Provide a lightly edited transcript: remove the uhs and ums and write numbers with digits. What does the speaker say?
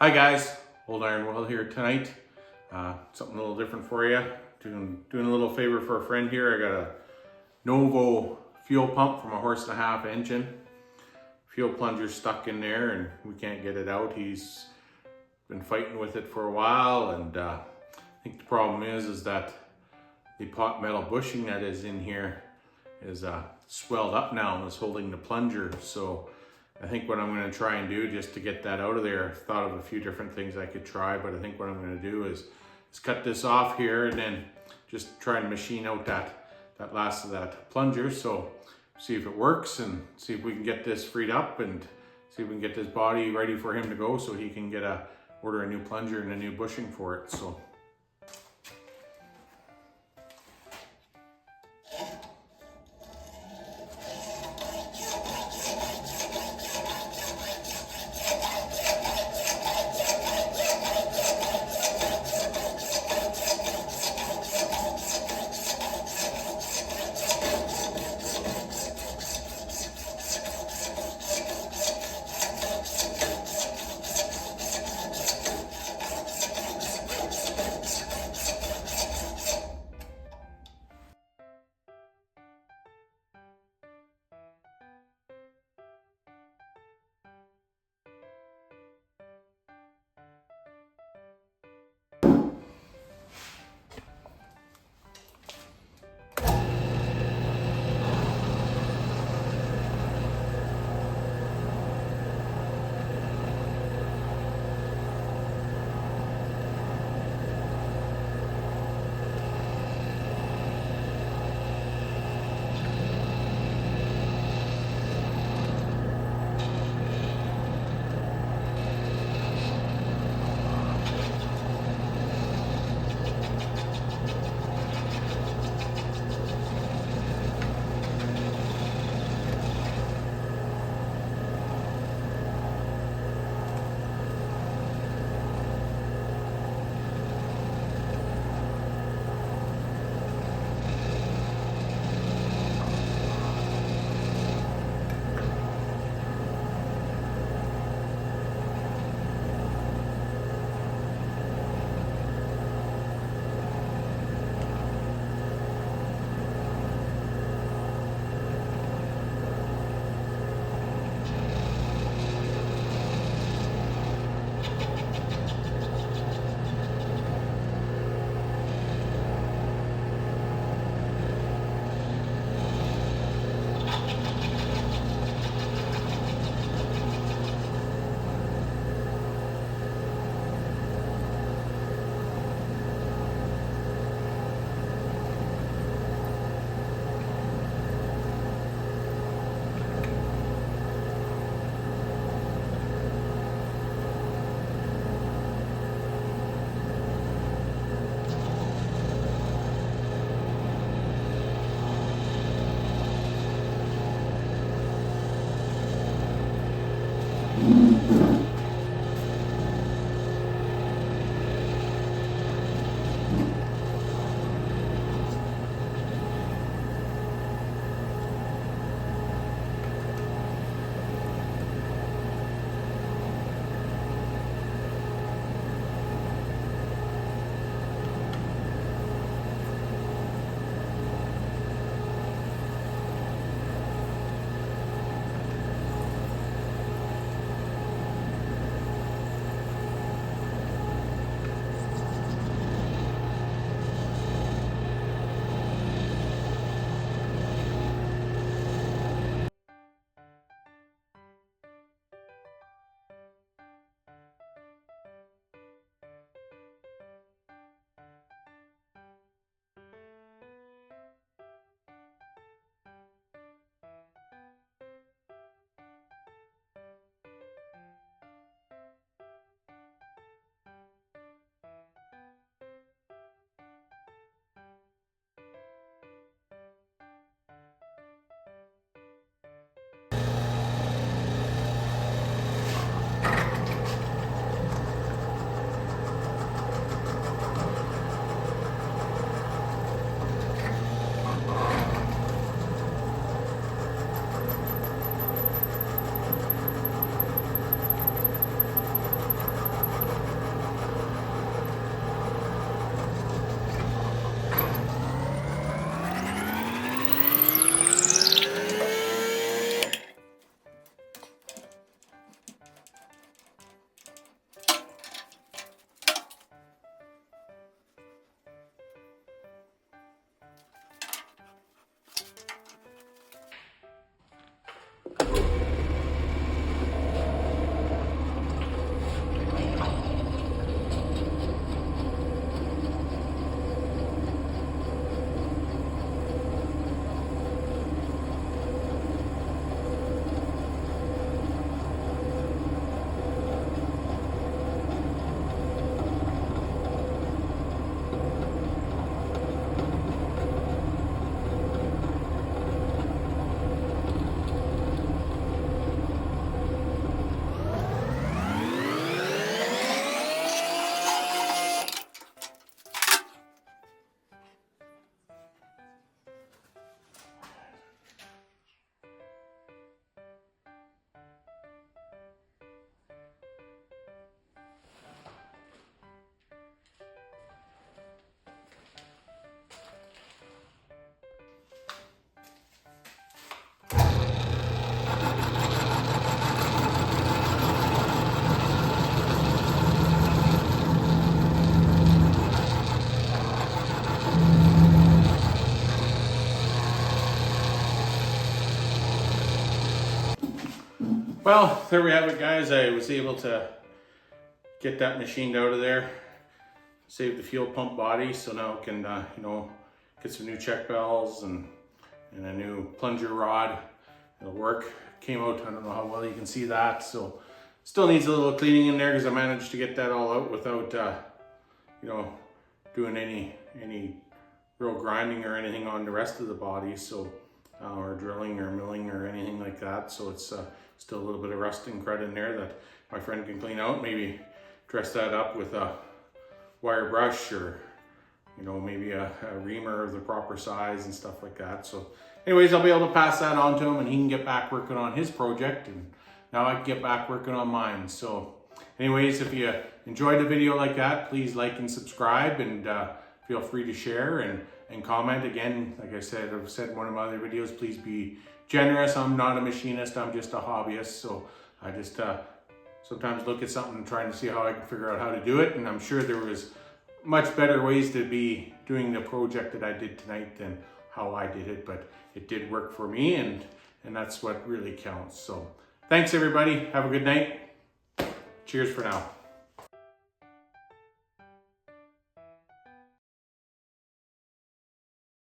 Hi guys, Old Iron Will here tonight. Something a little different for you. Doing a little favor for a friend here. I got a Novo fuel pump from a 1.5 horse engine. Fuel plunger stuck in there and we can't get it out. He's been fighting with it for a while, and I think the problem is that the pot metal bushing that is in here is swelled up now and is holding the plunger. So I think what I'm going to try and do just to get that out of there, I've thought of a few different things I could try, but I think what I'm going to do is cut this off here and then just try and machine out that last of that plunger. So see if it works and see if we can get this freed up and see if we can get this body ready for him to go so he can order a new plunger and a new bushing for it. So Well, there we have it, guys. I was able to get that machined out of there, save the fuel pump body, so now I can, you know, get some new check bells and a new plunger rod. It'll work. Came out, I don't know how well you can see that, so still needs a little cleaning in there because I managed to get that all out without, you know, doing any real grinding or anything on the rest of the body, so or drilling or milling or anything like that. So it's still a little bit of rust and crud in there that my friend can clean out. Maybe dress that up with a wire brush, or you know, maybe a reamer of the proper size and stuff like that. So anyways, I'll be able to pass that on to him and he can get back working on his project, and now I can get back working on mine. So anyways, if you enjoyed a video like that, please like and subscribe, and feel free to share and comment. Again, like I said, I've said in one of my other videos, please be generous. I'm not a machinist, I'm just a hobbyist. So I just sometimes look at something trying to see how I can figure out how to do it. And I'm sure there was much better ways to be doing the project that I did tonight than how I did it, but it did work for me, and that's what really counts. So thanks everybody, have a good night. Cheers for now.